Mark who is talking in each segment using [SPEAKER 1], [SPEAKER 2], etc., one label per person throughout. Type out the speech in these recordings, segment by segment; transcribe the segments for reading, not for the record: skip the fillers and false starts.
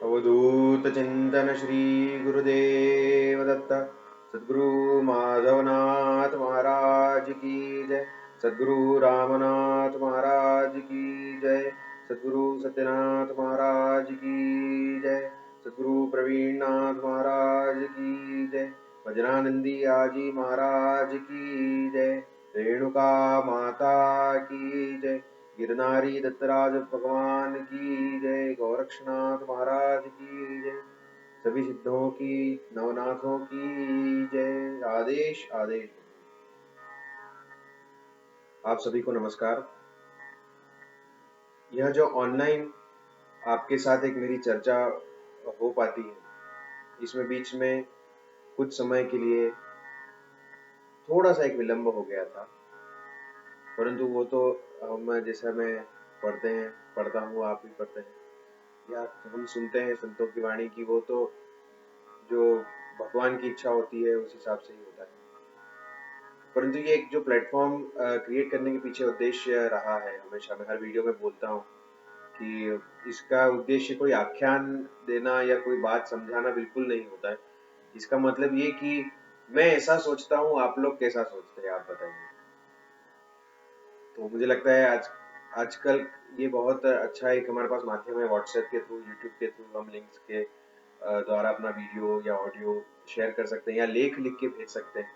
[SPEAKER 1] अवधूत चिंतन श्री गुरुदेव दत्त सद्गुरु माधवनाथ महाराज की जय। सद्गुरु रामनाथ महाराज की जय। सद्गुरु सत्यनाथ महाराज की जय। सद्गुरु प्रवीणनाथ महाराज की जय। वज्रानंदी आजी महाराज की जय। रेणुका माता की जय। गिरनारी दत्तराज भगवान की जय। गोरक्षनाथ महाराज की जय। सभी सिद्धों की, नवनाथों की जय। आदेश आदेश। आप सभी को नमस्कार। यह जो ऑनलाइन आपके साथ एक मेरी चर्चा हो पाती है, इसमें बीच में कुछ समय के लिए थोड़ा सा एक विलंब हो गया था, परंतु वो तो हम जैसा मैं पढ़ता हूँ, आप भी पढ़ते हैं या हम सुनते हैं संतों की वाणी की, वो तो जो भगवान की इच्छा होती है उस हिसाब से ही होता है। परंतु ये एक जो प्लेटफॉर्म क्रिएट करने के पीछे उद्देश्य रहा है, हमेशा मैं हर वीडियो में बोलता हूँ कि इसका उद्देश्य कोई आख्यान देना या कोई बात समझाना बिल्कुल नहीं होता है। इसका मतलब ये कि मैं ऐसा सोचता हूँ, आप लोग कैसा सोचते हैं, आप बताइए। तो मुझे लगता है आजकल ये बहुत अच्छा एक हमारे पास माध्यम है, व्हाट्सएप के थ्रू, यूट्यूब के थ्रू हम लिंक्स के द्वारा अपना वीडियो या ऑडियो शेयर कर सकते हैं या लेख लिख के भेज सकते हैं।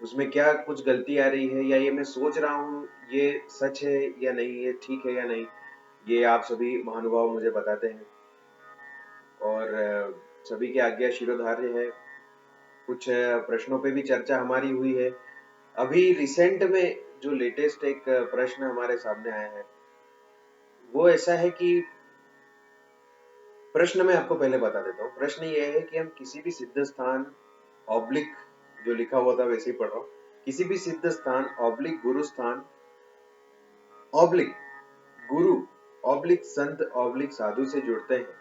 [SPEAKER 1] उसमें क्या कुछ गलती आ रही है या ये मैं सोच रहा हूँ ये सच है या नहीं, ये ठीक है या नहीं, ये आप सभी महानुभाव मुझे बताते हैं और सभी की आज्ञा शिरोधार्य है। कुछ प्रश्नों पे भी चर्चा हमारी हुई है। अभी रिसेंट में जो लेटेस्ट एक प्रश्न हमारे सामने आया है वो ऐसा है कि प्रश्न मैं आपको पहले बता देता हूँ। प्रश्न ये है कि हम किसी भी सिद्ध स्थान ऑब्लिक, जो लिखा हुआ था वैसे ही पढ़ रहा हूँ, किसी भी सिद्ध स्थान ऑब्लिक गुरु स्थान ऑब्लिक गुरु ऑब्लिक संत ऑब्लिक साधु से जुड़ते हैं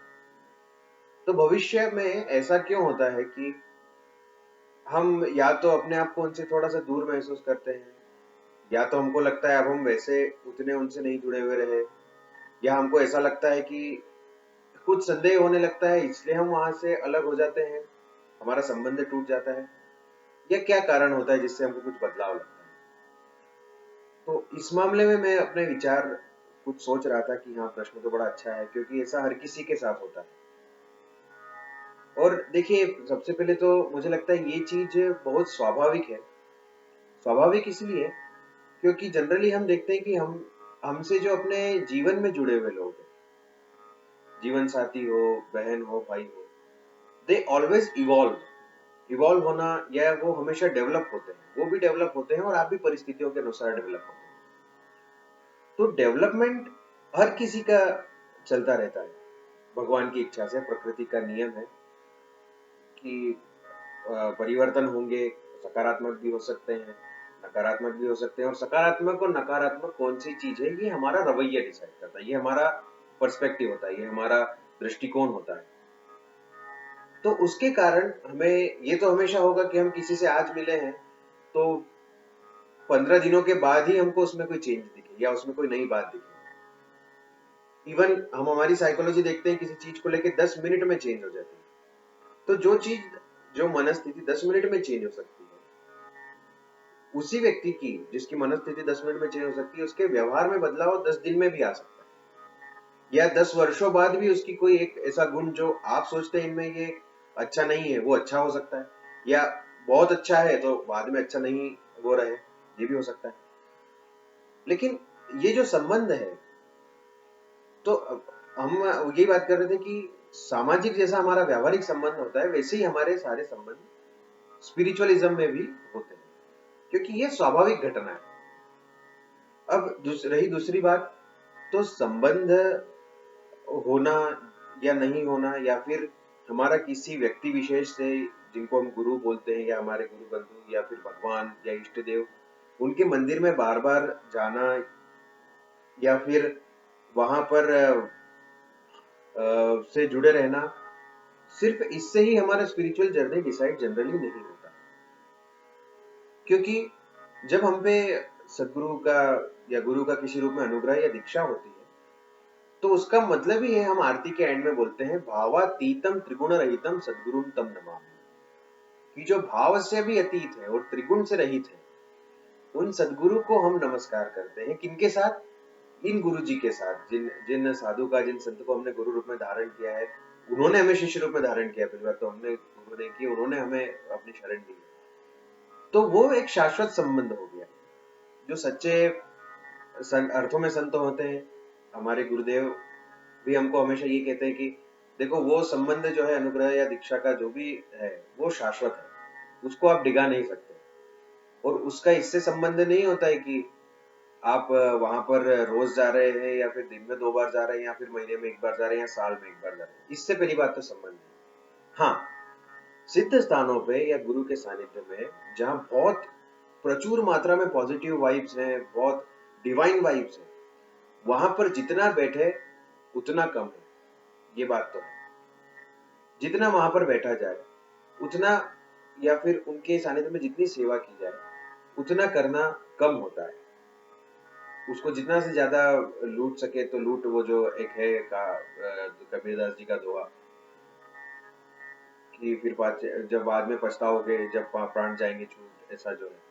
[SPEAKER 1] तो भविष्य में ऐसा क्यों होता है कि हम या तो अपने आप को उनसे थोड़ा सा दूर महसूस करते हैं, या तो हमको लगता है अब हम वैसे उतने उनसे नहीं जुड़े हुए रहे, या हमको ऐसा लगता है कि कुछ संदेह होने लगता है इसलिए हम वहां से अलग हो जाते हैं, हमारा संबंध टूट जाता है, या क्या कारण होता है जिससे हमको कुछ बदलाव लगता है। तो इस मामले में मैं अपने विचार कुछ सोच रहा था कि हाँ, प्रश्न तो बड़ा अच्छा है क्योंकि ऐसा हर किसी के साथ होता है। और देखिए, सबसे पहले तो मुझे लगता है ये चीज बहुत स्वाभाविक है। स्वाभाविक इसलिए क्योंकि जनरली हम देखते हैं कि हमसे जो अपने जीवन में जुड़े हुए लोग हैं, जीवन साथी हो, बहन हो, भाई हो, दे ऑलवेज इवॉल्व होना, या वो हमेशा डेवलप होते हैं, वो भी डेवलप होते हैं और आप भी परिस्थितियों के अनुसार डेवलप होते हैं। तो डेवलपमेंट हर किसी का चलता रहता है, भगवान की इच्छा से, प्रकृति का नियम है कि परिवर्तन होंगे। सकारात्मक भी हो सकते हैं, नकारात्मक भी हो सकते हैं, और सकारात्मक और नकारात्मक कौन सी चीज है ये हमारा रवैया डिसाइड करता है, ये हमारा पर्सपेक्टिव होता है, ये हमारा दृष्टिकोण होता है। तो उसके कारण हमें ये तो हमेशा होगा कि हम किसी से आज मिले हैं तो 15 दिनों के बाद ही हमको उसमें कोई चेंज दिखे या उसमें कोई नई बात दिखे। इवन हम हमारी साइकोलॉजी देखते हैं, किसी चीज को लेके 10 मिनट में चेंज हो जाती है। तो जो चीज, जो मनस्थिति 10 मिनट में चेंज हो सकती है, उसी व्यक्ति की जिसकी मनस्थिति 10 मिनट में चेंज हो सकती है, उसके व्यवहार में बदलाव 10 दिन में भी आ सकता है, या 10 वर्षों बाद भी उसकी कोई एक ऐसा गुण जो आप सोचते हैं इनमें ये अच्छा नहीं है, वो अच्छा हो सकता है, या बहुत अच्छा है तो बाद में अच्छा नहीं वो रहे, ये भी हो सकता है। लेकिन ये जो संबंध है, तो हम यही बात कर रहे थे कि सामाजिक जैसा हमारा व्यावहारिक संबंध होता है, वैसे ही हमारे सारे संबंध स्पिरिचुअलिज्म में भी होते हैं, क्योंकि ये स्वाभाविक घटना है। अब रही दूसरी बात, तो संबंध होना या नहीं होना, या फिर हमारा किसी व्यक्ति विशेष से, जिनको हम गुरु बोलते हैं या हमारे गुरु बंधु या फिर भगवान या इष्ट देव, उनके मंदिर में बार बार जाना या फिर वहां पर से जुड़े रहना, सिर्फ इससे ही हमारा स्पिरिचुअल जर्नी डिसाइड जनरली नहीं होता। क्योंकि जब हम पे सदगुरु का या गुरु का किसी रूप में अनुग्रह या दीक्षा होती है, तो उसका मतलब ही है, हम आरती के एंड में बोलते हैं भावातीतम त्रिगुण रहितम सद्गुरुम तम नमामि, कि जो भाव से भी अतीत है और त्रिगुण से रहित है, उन सद्गुरु को हम नमस्कार करते हैं। किनके साथ? इन गुरु जी के साथ, जिन जिन साधु का, जिन संत को हमने गुरु रूप में धारण किया है, उन्होंने हमें शिष्य रूप में धारण किया, पहली बात तो हमने गुरु ने की, उन्होंने हमें अपनी शरण दी, तो वो एक शाश्वत संबंध हो गया। जो सच्चे अर्थों में संत होते हैं, हमारे गुरुदेव भी हमको हमेशा ये कहते हैं कि देखो वो संबंध जो है अनुग्रह या दीक्षा का जो भी है वो शाश्वत है, उसको आप डिगा नहीं सकते। और उसका इससे संबंध नहीं होता है कि आप वहां पर रोज जा रहे हैं या फिर दिन में 2 बार जा रहे हैं या फिर महीने में 1 बार जा रहे हैं या साल में 1 बार जा रहे हैं, इससे पहली बात तो संबंध नहीं। हाँ, सिद्ध स्थानों पे या गुरु के सानिध्य में जहाँ बहुत प्रचुर मात्रा में पॉजिटिव वाइब्स हैं, बहुत डिवाइन वाइब्स हैं, वहां पर जितना बैठे उतना कम है, ये बात तो है। जितना वहां पर बैठा जाए उतना, या फिर उनके सानिध्य में जितनी सेवा की जाए उतना करना कम होता है। उसको जितना से ज्यादा लूट सके तो लूट, वो जो एक है का कबीरदास जी का दोहा कि फिर जब बाद में पछताओगे जब प्राण जाएंगे छूट, ऐसा जो है।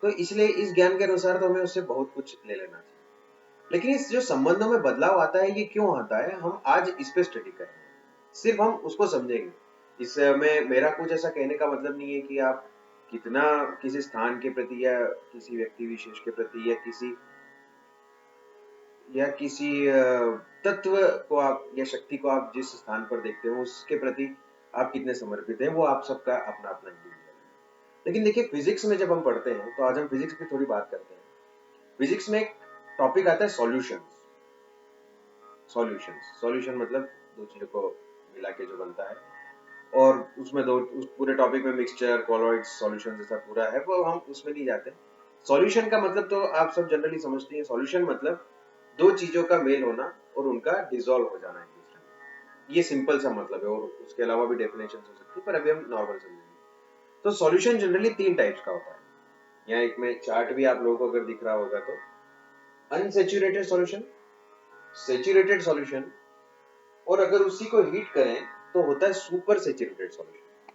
[SPEAKER 1] तो इसलिए इस ज्ञान के अनुसार तो हमें उससे बहुत कुछ ले लेना चाहिए। लेकिन इस जो संबंधों में बदलाव आता है, ये क्यों आता है, हम आज इस पे स्टडी करेंगे, सिर्फ हम उसको समझेंगे। इसमें मेरा कुछ ऐसा कहने का मतलब नहीं है कि आप कितना किसी स्थान के प्रति या किसी व्यक्ति विशेष के प्रति या किसी तत्व को आप या शक्ति को आप जिस स्थान पर देखते हो उसके प्रति आप कितने समर्पित हैं, वो आप सबका अपना अपना इंडिविजुअल है। लेकिन देखिए, फिजिक्स में जब हम पढ़ते हैं, तो आज हम फिजिक्स की थोड़ी बात करते हैं। फिजिक्स में एक टॉपिक आता है सॉल्यूशंस। सॉल्यूशन मतलब दो चीजों को मिला के जो बनता है, और उसमें उस पूरे टॉपिक में मिक्सचर, कॉलॉइड्स, सॉल्यूशन जैसा पूरा है, वो हम उसमें नहीं जाते। सॉल्यूशन का मतलब तो आप सब जनरली समझते हैं। सॉल्यूशन मतलब दो चीजों का मेल होना और उनका डिसॉल्व हो जाना एक दूसरे में, ये सिंपल सा मतलब है, और उसके अलावा भी डेफिनेशन हो सकती है, पर अभी हम नॉर्मल समझेंगे। तो सॉल्यूशन जनरली 3 टाइप्स का होता है। यहाँ एक में चार्ट भी आप लोगों को अगर दिख रहा होगा तो अनसेचुरेटेड सॉल्यूशन, सेचुरेटेड सॉल्यूशन, और अगर उसी को हीट करें तो होता है सुपर सेचुरेटेड सॉल्यूशन।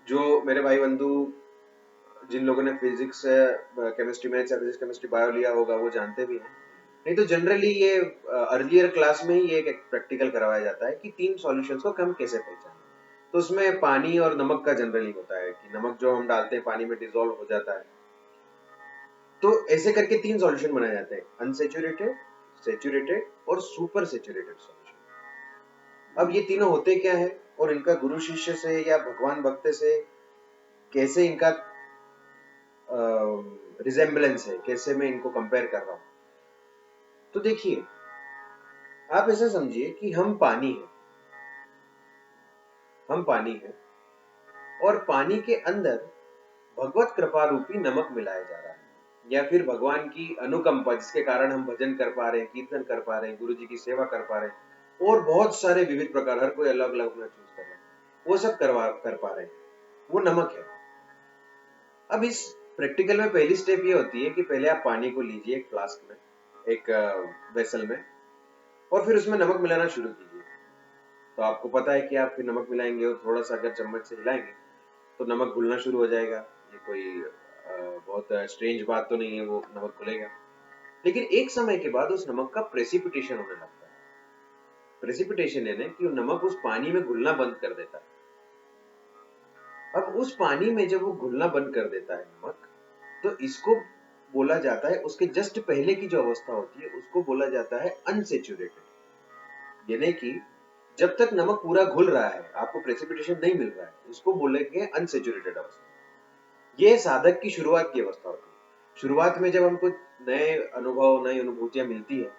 [SPEAKER 1] जो मेरे भाई बंधु जिन लोगों ने फिजिक्स, केमिस्ट्री, मैथ्स या फिजिक्स केमिस्ट्री बायो लिया होगा वो जानते भी हैं। नहीं तो जनरली ये अर्लियर क्लास में ही ये एक प्रैक्टिकल करवाया जाता है कि 3 सॉल्यूशंस को हम कैसे पहचानें। तो उसमें पानी और नमक का जनरली होता है कि नमक जो हम डालते हैं पानी में डिसॉल्व हो जाता है। तो ऐसे करके 3 सॉल्यूशन बनाए जाते हैं, अनसेचुरेटेड, सेचुरेटेड और सुपर सेचुरेटेड सॉल्यूशन। अब ये तीनों होते क्या है और इनका गुरु शिष्य से या भगवान भक्त से कैसे इनका रिजेम्बलेंस है, कैसे मैं इनको कंपेयर कर रहा हूं। तो देखिए, आप ऐसा समझिए कि हम पानी हैं और पानी के अंदर भगवत कृपा रूपी नमक मिलाया जा रहा है, या फिर भगवान की अनुकंपा जिसके कारण हम भजन कर पा रहे हैं, कीर्तन कर पा रहे हैं, गुरु जी की सेवा कर पा रहे हैं, और बहुत सारे विविध प्रकार, हर कोई अलग अलग अपना चूज कर रहा है, वो सब कर पा रहे हैं, वो नमक है। अब इस प्रैक्टिकल में पहली स्टेप ये होती है कि पहले आप पानी को लीजिए एक फ्लास्क में, एक वेसल में, और फिर उसमें नमक मिलाना शुरू कीजिए। तो आपको पता है कि आप फिर नमक मिलाएंगे और थोड़ा सा अगर चम्मच से हिलाएंगे तो नमक घुलना शुरू हो जाएगा। ये कोई बहुत स्ट्रेंज बात तो नहीं है, वो नमक घुलेगा। लेकिन एक समय के बाद उस नमक का प्रेसिपिटेशन होने लगता है। प्रेसिपिटेशन यानी कि नमक उस पानी में घुलना बंद कर देता है। अब उस पानी में जब वो घुलना बंद कर देता है नमक, तो इसको बोला जाता है, उसके जस्ट पहले की जो अवस्था होती है उसको बोला जाता है अनसेचुरेटेड। यानी कि जब तक नमक पूरा घुल रहा है, आपको प्रेसिपिटेशन नहीं मिल रहा है, उसको बोलेंगे अनसेचुरेटेड अवस्था। ये साधक की शुरुआत की अवस्था होती है। शुरुआत में जब हमको नए अनुभव, नई अनुभूतियां मिलती है,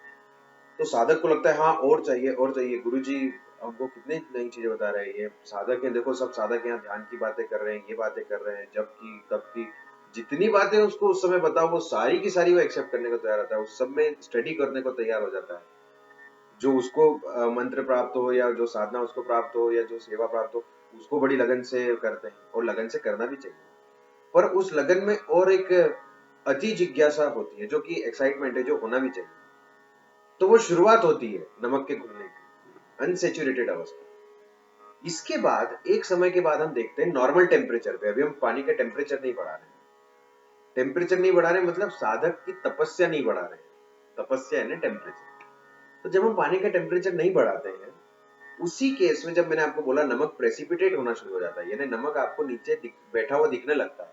[SPEAKER 1] तो साधक को लगता है हाँ और चाहिए और चाहिए, गुरुजी हमको कितनी नई चीजें बता रहे हैं। ये साधक है, देखो सब साधक यहाँ ध्यान की बातें कर रहे हैं, ये बातें कर रहे हैं, जब की तब की जितनी बातें उसको उस समय बताओ, वो सारी की सारी वो एक्सेप्ट करने को तैयार होता है, उस सब में स्टडी करने को तैयार हो जाता है। जो उसको मंत्र प्राप्त हो या जो साधना उसको प्राप्त हो या जो सेवा प्राप्त हो, उसको बड़ी लगन से करते हैं, और लगन से करना भी चाहिए। पर उस लगन में और एक अति जिज्ञासा होती है, जो कि एक्साइटमेंट है, जो होना भी चाहिए। तो तो वो शुरुआत होती है नमक के घुलने की, अनसेचुरेटेड अवस्था। इसके बाद एक समय के बाद हम देखते हैं नॉर्मल टेम्परेचर पे, अभी हम पानी का टेम्परेचर नहीं बढ़ा रहे, टेम्परेचर नहीं बढ़ा रहे मतलब साधक की तपस्या नहीं बढ़ा रहे, तपस्या है ना टेम्परेचर। तो जब हम पानी का टेम्परेचर नहीं बढ़ाते हैं, उसी केस में जब मैंने आपको बोला नमक प्रेसिपिटेट होना शुरू हो जाता है, यानी नमक आपको नीचे बैठा हुआ दिखने लगता है,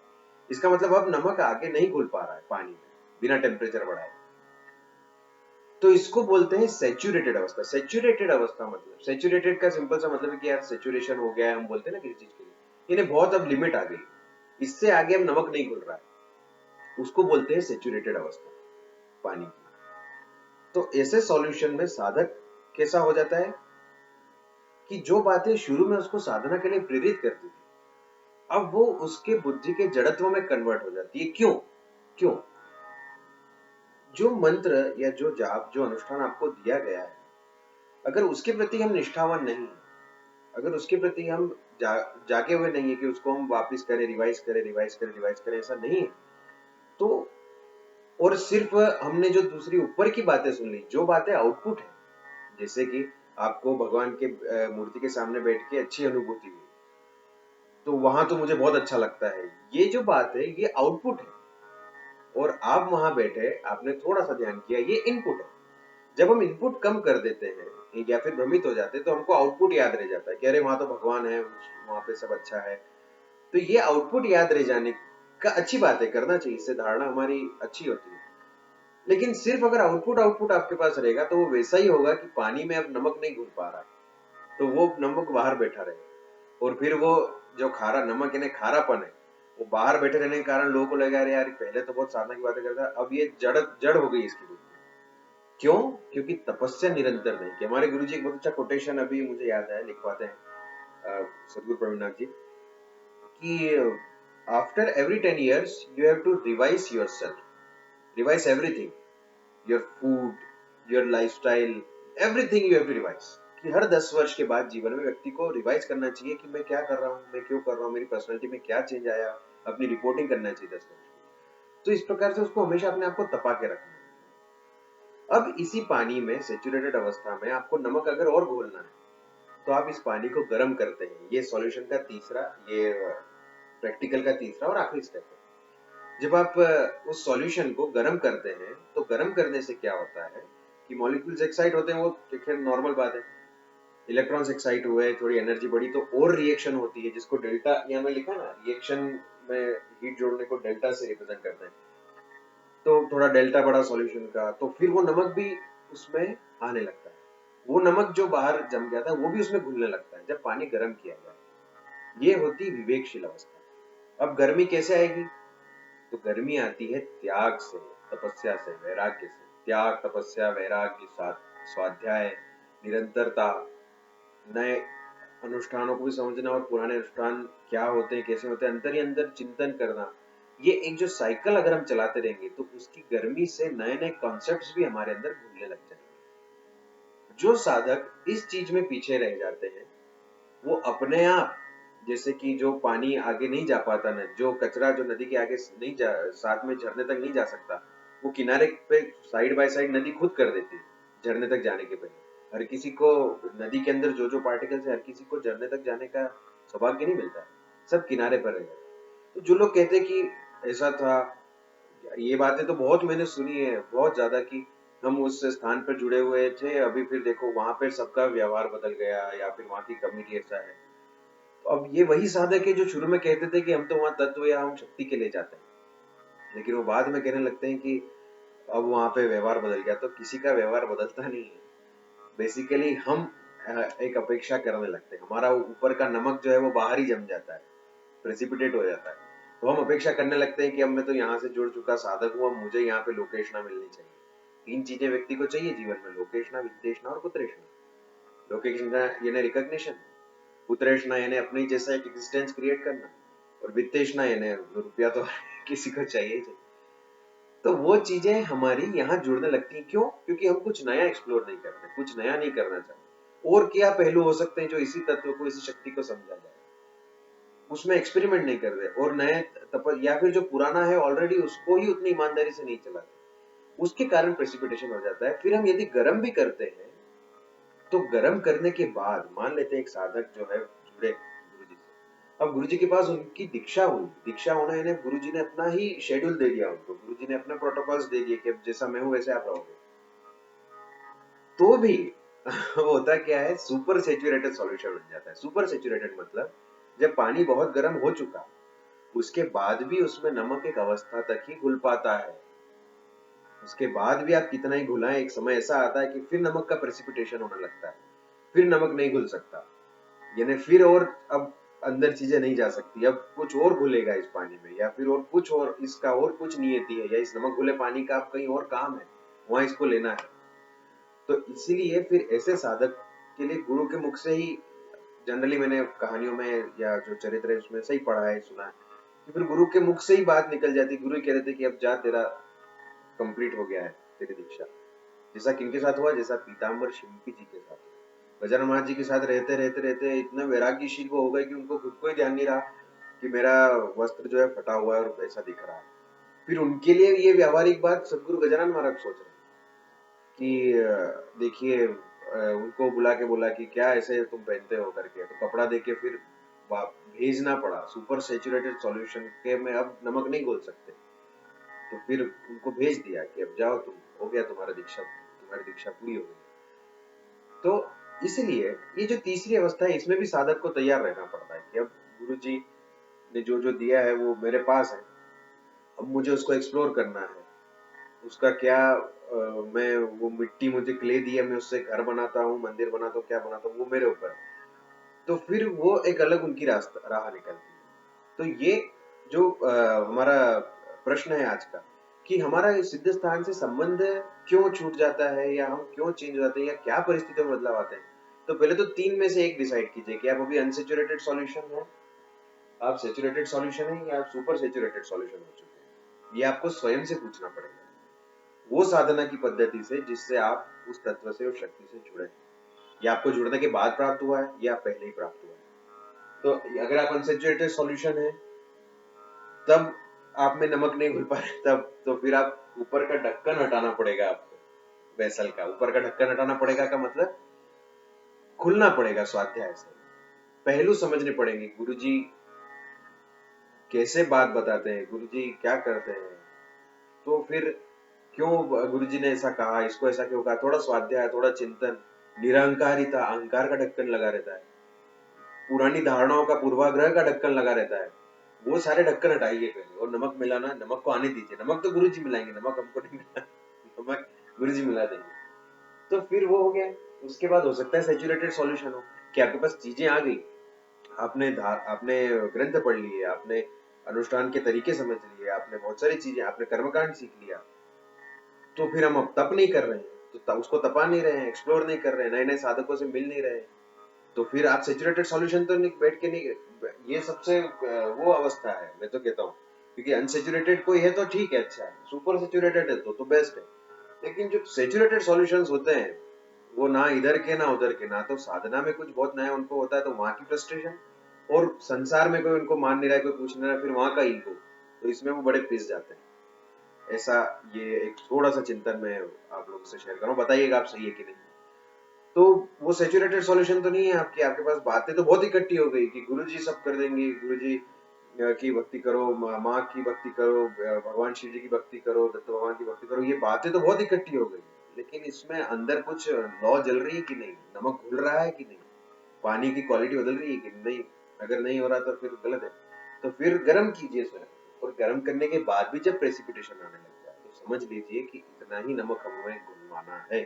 [SPEAKER 1] इसका मतलब अब नमक आगे नहीं घुल पा रहा है पानी में बिना टेम्परेचर बढ़ाए, तो इसको बोलते हैं सेचुरेटेड अवस्था। सेचुरेटेड अवस्था मतलब, सेचुरेटेड का सिंपल सा मतलब है कि यार सेचुरेशन हो गया है, हम बोलते हैं ना किसी चीज के लिए, यानी बहुत अब लिमिट आ गई, इससे आगे अब नमक नहीं घुल रहा है, उसको बोलते हैं सेचुरेटेड अवस्था पानी की। तो ऐसे सॉल्यूशन में साधक कैसा हो जाता है कि जो बातें शुरू में उसको साधना के लिए प्रेरित करती थी, अब वो उसके बुद्धि के जड़त्व में कन्वर्ट हो जाती है। क्यों? क्यों? जो मंत्र या जो जाप, जो अनुष्ठान आपको दिया गया है, अगर उसके प्रति हम निष्ठावान नहीं है, अगर उसके प्रति हम जागे हुए नहीं है कि उसको हम वापस करें, रिवाइज करें, रिवाइज करें, रिवाइज करें, ऐसा नहीं है, तो और सिर्फ हमने जो दूसरी ऊपर की बातें सुन ली, जो बातें आउटपुट है, जैसे कि आपको भगवान के मूर्ति के सामने बैठ के अच्छी अनुभूति हुई, तो वहां तो मुझे बहुत अच्छा लगता है, ये जो बात है ये आउटपुट है, और आप वहां बैठे, आपने थोड़ा सा ध्यान किया, ये इनपुट है। जब हम इनपुट कम कर देते हैं या फिर भ्रमित हो जाते हैं, तो हमको आउटपुट याद रह जाता है कि अरे वहां तो भगवान है, वहां पे सब अच्छा है। तो ये आउटपुट याद रह जाने का अच्छी बात है, करना चाहिए, इससे धारणा हमारी अच्छी होती है। लेकिन सिर्फ अगर आउटपुट आउटपुट आपके पास रहेगा तो वो वैसा ही होगा कि पानी में अब नमक नहीं घुल पा रहा है, तो वो नमक बाहर बैठा रहेगा, और फिर वो जो खारा नमक यानी खारापन है, वो बाहर बैठे रहने के कारण लोगों को लगा अरे यार पहले तो बहुत साधना की बातें करता, अब ये जड़ जड़ हो गई इसकी बुद्धि। क्यों? क्योंकि तपस्या निरंतर नहीं की। हमारे गुरु जी एक बहुत अच्छा कोटेशन अभी मुझे याद है, लिखवाते हैं सदगुरु प्रवीणनाथ जी, कि after every 10 years you have to revise yourself, revise everything, your food, your lifestyle, everything you have to revise। कि हर 10 वर्ष के बाद जीवन में व्यक्ति को रिवाइज करना चाहिए कि मैं क्या कर रहा हूँ, मैं क्यों कर रहा हूँ, मेरी पर्सनालिटी में क्या चेंज आया, अपनी रिपोर्टिंग करना चाहिए 10 वर्ष। तो इस प्रकार से उसको हमेशा अपने आप को तपा के रखना है। अब इसी पानी में सेचुरेटेड अवस्था में आपको नमक अगर और घोलना है, तो आप इस पानी को गर्म करते हैं। ये सॉल्यूशन का तीसरा, ये प्रैक्टिकल का तीसरा और आखिरी स्टेप है। जब आप उस सॉल्यूशन को गर्म करते हैं, तो गर्म करने से क्या होता है कि मॉलिक्यूल्स एक्साइट होते हैं, वो खैर नॉर्मल बात है, इलेक्ट्रॉन्स एक्साइट हुए, थोड़ी एनर्जी बढ़ी, तो और रिएक्शन होती है, जिसको डेल्टा यहाँ में लिखा ना, रिएक्शन में हीट जोड़ने को डेल्टा से रिप्रेजेंट करते हैं। तो थोड़ा डेल्टा बढ़ा सॉल्यूशन का, तो फिर वो नमक भी उसमें आने लगता है, वो नमक जो बाहर जम गया था वो भी उसमें घुलने लगता है जब पानी गर्म किया जाए। ये होती विवेकशील अवस्था। अब गर्मी कैसे आएगी? तो गर्मी आती है त्याग से, तपस्या से, वैराग्य से। त्याग, तपस्या, वैराग्य, स्वाध्याय, निरंतरता, नए अनुष्ठानों को भी समझना और पुराने अनुष्ठान क्या होते हैं, कैसे होते हैं, अंदर ही अंदर चिंतन करना, ये एक जो साइकिल अगर हम चलाते रहेंगे तो उसकी गर्मी से नए नए कॉन्सेप्ट्स भी हमारे अंदर घुलने लग जाएंगे। जो साधक इस चीज में पीछे रह जाते हैं, वो अपने आप, जैसे कि जो पानी आगे नहीं जा पाता ना, जो कचरा जो नदी के आगे नहीं जा, साथ में झरने तक नहीं जा सकता, वो किनारे पे साइड बाय साइड नदी खुद कर देती है झरने तक जाने के पहले। हर किसी को नदी के अंदर जो जो पार्टिकल्स है, हर किसी को झरने तक जाने का सौभाग्य नहीं मिलता, सब किनारे पर रह जाते। तो जो लोग कहते हैं कि ऐसा था, ये बातें तो बहुत मैंने सुनी है, बहुत ज्यादा, कि हम उस स्थान पर जुड़े हुए थे, अभी फिर देखो वहां पर सबका व्यवहार बदल गया, या फिर वहां की कम्युनिटी ऐसा है। तो अब ये वही साधक है जो शुरू में कहते थे कि हम तो वहां तत्व या हम शक्ति के लिए जाते हैं, लेकिन वो बाद में कहने लगते हैं कि अब वहां पे व्यवहार बदल गया। तो किसी का व्यवहार बदलता नहीं है, बेसिकली हम एक अपेक्षा करने लगते हैं, हमारा ऊपर का नमक जो है वो बाहर ही जम जाता है, प्रेसिपिटेट हो जाता है। तो हम अपेक्षा करने लगते हैं कि अब मैं तो यहाँ से जुड़ चुका साधक हूँ, अब मुझे यहाँ पे लोकेशना मिलनी चाहिए। 3 चीजें व्यक्ति को चाहिए जीवन में, लोकेशना, वित्तेषणा और पुत्रेषणा। लोकेशना यानी रिकॉग्निशन, पुत्रेषणा यानी अपने जैसा एक एग्जिस्टेंस क्रिएट करना, और वित्तेषणा यानी रुपया तो किसी को चाहिए ही चाहिए। तो वो चीजें हमारी यहाँ जुड़ने लगती हैं। क्यों? क्योंकि हम कुछ नया एक्सप्लोर नहीं करते, कुछ नया नहीं करना चाहते। और क्या पहलू हो सकते हैं जो इसी तत्व को, इसी शक्ति को समझा जाए, उसमें एक्सपेरिमेंट नहीं कर रहे, और नए या फिर जो पुराना है ऑलरेडी उसको ही उतनी ईमानदारी से नहीं चलाते। उसके कारण प्रेसिपिटेशन हो जाता है। फिर हम यदि गर्म भी करते हैं तो गर्म करने के बाद मान लेते हैं एक साधक जो है जुड़े गुरुजी से, अब गुरुजी के पास उनकी दीक्षा हुई, दीक्षा होना यानी गुरुजी ने अपना ही शेड्यूल दे दिया उनको, गुरुजी ने अपना प्रोटोकॉल्स दे दिए कि अब जैसा मैं हूं वैसे आप रहोगे, तो भी वो होता क्या है, सुपर सेचुरेटेड सॉल्यूशन बन जाता है। सुपर सेचुरेटेड मतलब जब पानी बहुत गर्म हो चुका उसके बाद भी उसमें नमक एक अवस्था तक ही घुल पाता है, उसके बाद भी आप कितना ही घुलाएं एक समय ऐसा आता है कि फिर नमक का प्रेसिपिटेशन होने लगता है, फिर नमक नहीं घुल सकता, यानी फिर और अब अंदर चीजें नहीं जा सकती, अब कुछ और घुलेगा इस पानी में, या फिर और कुछ और इसका और कुछ नियति है, या इस नमक घुले पानी का आप कहीं और काम है वहां इसको लेना है। तो इसीलिए फिर ऐसे साधक के लिए गुरु के मुख से ही, जनरली मैंने कहानियों में या जो चरित्र है उसमें सही पढ़ा है सुना है कि फिर गुरु के मुख से ही बात निकल जाती, गुरु ही कह देते कि अब जा तेरा कंप्लीट हो गया है तेरी दीक्षा। जैसा किनके साथ हुआ, जैसा पीताम्बर शिंपी जी के साथ, गजानन महाराज जी के साथ रहते रहते रहते इतना वैराग्यशील वो हो गए कि उनको खुद को ही ध्यान नहीं रहा कि मेरा वस्त्र जो है फटा हुआ है और ऐसा दिख रहा है। फिर उनके लिए ये व्यावहारिक बात सदगुरु गजानन महाराज सोच रहे कि देखिए उनको बुला के बोला कि क्या ऐसे तुम पहनते हो करके, तो कपड़ा देके फिर भेजना पड़ा, सुपर सेचुरेटेड सॉल्यूशन के में अब नमक नहीं घोल सकते, तो फिर उनको भेज दिया कि अब जाओ तुम, हो गया तुम्हारी दीक्षा पूरी हो गई। तो इसलिए ये जो तीसरी अवस्था है इसमें भी साधक को तैयार रहना पड़ता है कि अब गुरु जी ने जो जो दिया है वो मेरे पास है, अब मुझे उसको एक्सप्लोर करना है, उसका क्या मैं वो मिट्टी मुझे क्ले दिया, मैं उससे घर बनाता हूँ, मंदिर बनाता हूँ, क्या बनाता हूँ वो मेरे ऊपर है। तो फिर वो एक अलग उनकी रास्ता राह निकलती है। तो ये जो हमारा प्रश्न है आज का कि हमारा इस सिद्ध स्थान से संबंध क्यों छूट जाता है या हम क्यों चेंज हो जाते हैं या क्या परिस्थितियों में बदलाव आते हैं, तो पहले तो तीन में से एक डिसाइड कीजिए कि आप अभी अनसेचुरेटेड सॉल्यूशन है, आप सेचुरेटेड सॉल्यूशन है या आप सुपर सेचुरेटेड सॉल्यूशन हो चुके हैं। ये आपको स्वयं से पूछना पड़ेगा वो साधना की पद्धति से जिससे आप उस तत्व से और शक्ति से जुड़े, ये आपको जुड़ने के बाद प्राप्त हुआ है या पहले ही प्राप्त हुआ है। तो अगर आप अनसेचुरेटेड सॉल्यूशन है तब आप में नमक नहीं घुल पा रहे, तब तो फिर आप ऊपर का ढक्कन हटाना पड़ेगा आपको, वेसल का ऊपर का ढक्कन हटाना पड़ेगा का मतलब खुलना पड़ेगा स्वाध्याय से, पहलू समझने पड़ेंगे, गुरुजी कैसे बात बताते हैं, गुरुजी क्या करते हैं, तो फिर क्यों गुरुजी ने ऐसा कहा, इसको ऐसा क्यों कहा, थोड़ा स्वाध्याय, थोड़ा चिंतन, निरहंकारिता, अहंकार का ढक्कन लगा रहता है, पुरानी धारणाओं का पूर्वाग्रह का ढक्कन लगा रहता है, वो सारे ढक्कन हटाइए पहले, और नमक मिलाना, नमक को आने दीजिए, नमक तो गुरुजी मिलाएंगे, नमक हमको नहीं मिला, नमक गुरुजी मिला देंगे, तो फिर वो हो गया। उसके बाद हो सकता है सेचुरेटेड सॉल्यूशन हो कि आपके पास चीजें आ गई, आपने ग्रंथ पढ़ लिए, आपने अनुष्ठान के तरीके समझ लिए, आपने बहुत सारी चीजें, आपने कर्मकांड सीख लिया, तो फिर हम अब तप नहीं कर रहे हैं, तो उसको तपा नहीं रहे हैं, एक्सप्लोर नहीं कर रहे हैं, नए नए साधकों से मिल नहीं रहे हैं, तो फिर आप सेचुरेटेड सॉल्यूशन तो नहीं बैठ के नहीं, ये सबसे वो अवस्था है मैं तो कहता हूँ, क्योंकि अनसेचुरेटेड कोई है तो ठीक है, अच्छा है, सुपर सेचुरेटेड है तो बेस्ट है, लेकिन जो सेचुरेटेड सॉल्यूशंस होते हैं वो ना इधर के ना उधर के, ना तो साधना में कुछ बहुत नया उनको होता है तो वहां की फ्रस्ट्रेशन, और संसार में कोई उनको मान नहीं रहा है, कोई पूछ नहीं रहा है, फिर वहां का ईगो, तो इसमें वो बड़े पिस जाते हैं। ऐसा ये एक थोड़ा सा चिंतन मैं आप लोगों से शेयर करूं, बताइएगा आप सही है कि नहीं। तो वो सेचुरेटेड सॉल्यूशन तो नहीं है आपकी, आपके पास बातें तो बहुत इकट्ठी हो गई कि गुरुजी सब कर देंगे, गुरुजी की भक्ति करो, माँ की भक्ति करो, भगवान शिव जी की भक्ति करो, दत्त भगवान की भक्ति करो, ये बातें तो बहुत इकट्ठी हो गई, लेकिन इसमें अंदर कुछ लॉ जल रही है कि नहीं, नमक घुल रहा है कि नहीं, पानी की क्वालिटी बदल रही है कि नहीं, अगर नहीं हो रहा तो फिर गलत है। तो फिर गर्म कीजिए स्वयं, और गर्म करने के बाद भी जब प्रेसिपिटेशन आने लग जाए तो समझ लीजिए कि इतना ही नमक हमें घुलवाना है,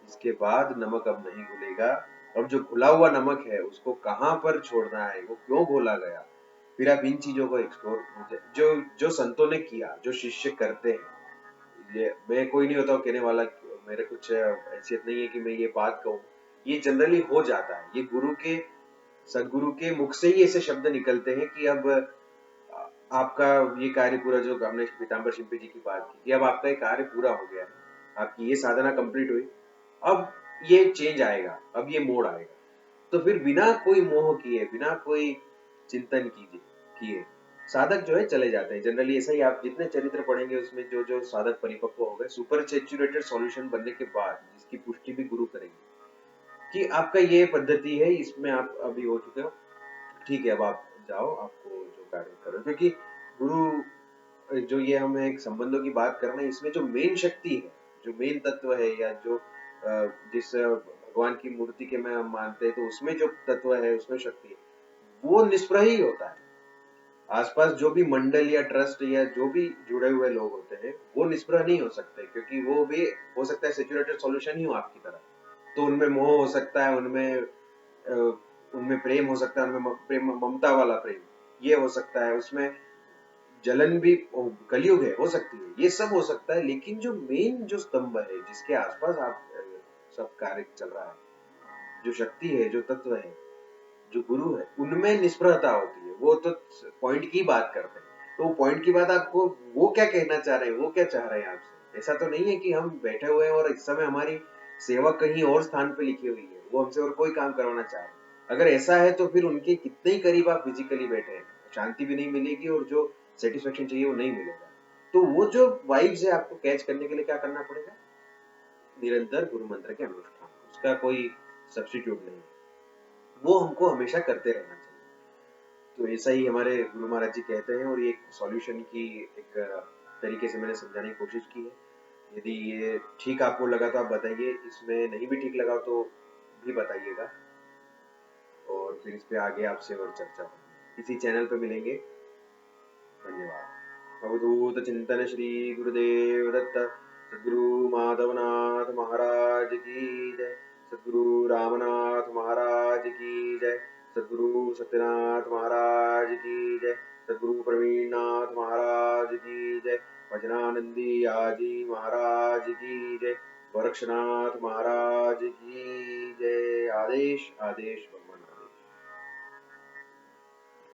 [SPEAKER 1] इसके बाद नमक अब नहीं घुलेगा। अब जो घुला हुआ नमक है उसको कहाँ पर छोड़ना है, वो क्यों घोला गया, फिर आप इन चीजों को एक्सप्लोर, जो जो संतों ने किया, जो शिष्य करते हैं, ये मैं कोई नहीं होता हूँ कहने वाला, मेरे कुछ हैसियत नहीं है कि मैं ये बात कहूँ, ये जनरली हो जाता है, ये गुरु के, सदगुरु के मुख से ही ऐसे शब्द निकलते हैं कि अब आपका ये कार्य पूरा, जो हमने पीताम्बर शिंपी जी की बात की कि अब आपका ये कार्य पूरा हो गया है, आपकी ये साधना कंप्लीट हुई, अब ये चेंज आएगा, अब ये मोड़ आएगा, तो फिर बिना कोई मोह किए, बिना कोई चिंतन किए साधक जो है चले जाते हैं। जनरली ऐसा ही आप जितने चरित्र पढ़ेंगे उसमें जो जो साधक परिपक्व हो गए सुपर सैचुरेटेड सॉल्यूशन बनने के बाद, जिसकी पुष्टि भी गुरु करेंगे कि आपका ये पद्धति है, इसमें आप अभी हो चुके हो, ठीक है अब आप जाओ, आपको जो कार्य करो। क्योंकि गुरु जो ये हम एक संबंधों की बात कर रहे हैं, इसमें जो मेन शक्ति है, जो मेन तत्व है, या जो जिस भगवान की मूर्ति के में हम मानते हैं तो उसमें जो तत्व है, उसमें शक्ति है, वो निष्प्रह ही होता है। आसपास जो भी मंडल या ट्रस्ट या जो भी जुड़े हुए लोग होते हैं वो निष्प्रह नहीं हो सकते, क्योंकि वो भी हो सकता है सेचुरेटेड सॉल्यूशन ही हो आपकी तरह। तो उनमें मोह हो सकता है, उनमें प्रेम हो सकता है, उनमें प्रेम ममता वाला प्रेम ये हो सकता है, उसमें जलन भी, कलयुग है, हो सकती है, ये सब हो सकता है। लेकिन जो मेन जो स्तंभ है जिसके आसपास आप सब कार्य चल रहा है, जो शक्ति है, जो तत्व है, जो गुरु है, उनमें निष्प्रहता होती है। वो तो पॉइंट की बात करते हैं, तो पॉइंट की बात आपको वो क्या कहना चाह रहे हैं, वो क्या चाह रहे हैं आपसे। ऐसा तो नहीं है कि हम बैठे हुए हैं और इस समय हमारी सेवा कहीं और स्थान पे लिखी हुई है, वो हमसे और कोई काम करवाना चाह रहे हैं। अगर ऐसा है तो फिर उनके कितने ही करीब आप फिजिकली बैठे हैं, शांति भी नहीं मिलेगी और जो सेटिस्फेक्शन चाहिए वो नहीं मिलेगा। तो वो जो वाइब्स है आपको कैच करने के लिए क्या करना पड़ेगा, निरंतर गुरु मंत्र के अनुष्ठान, उसका कोई सब्स्टिट्यूट नहीं है, वो हमको हमेशा करते रहना चाहिए। तो ऐसा ही हमारे गुरु महाराज जी कहते हैं, और ये एक सॉल्यूशन की एक तरीके से मैंने समझाने की कोशिश की है। यदि ये ठीक आपको लगा तो आप बताइए, इसमें नहीं भी ठीक लगा तो भी बताइएगा, और फिर इस पे आगे आपसे और चर्चा होगी। इसी चैनल पे मिलेंगे। धन्यवाद। अवधूत चिंतन श्री गुरुदेव दत्त। सद्गुरु माधवनाथ महाराज की जय। सद्गुरु रामनाथ महाराज की जय। सद्गुरु सत्यनाथ महाराज की जय। सद्गुरु प्रवीणनाथ महाराज की जय। भजनानंदी आजी महाराज की जय। गोरक्षनाथ महाराज की जय। आदेश आदेश।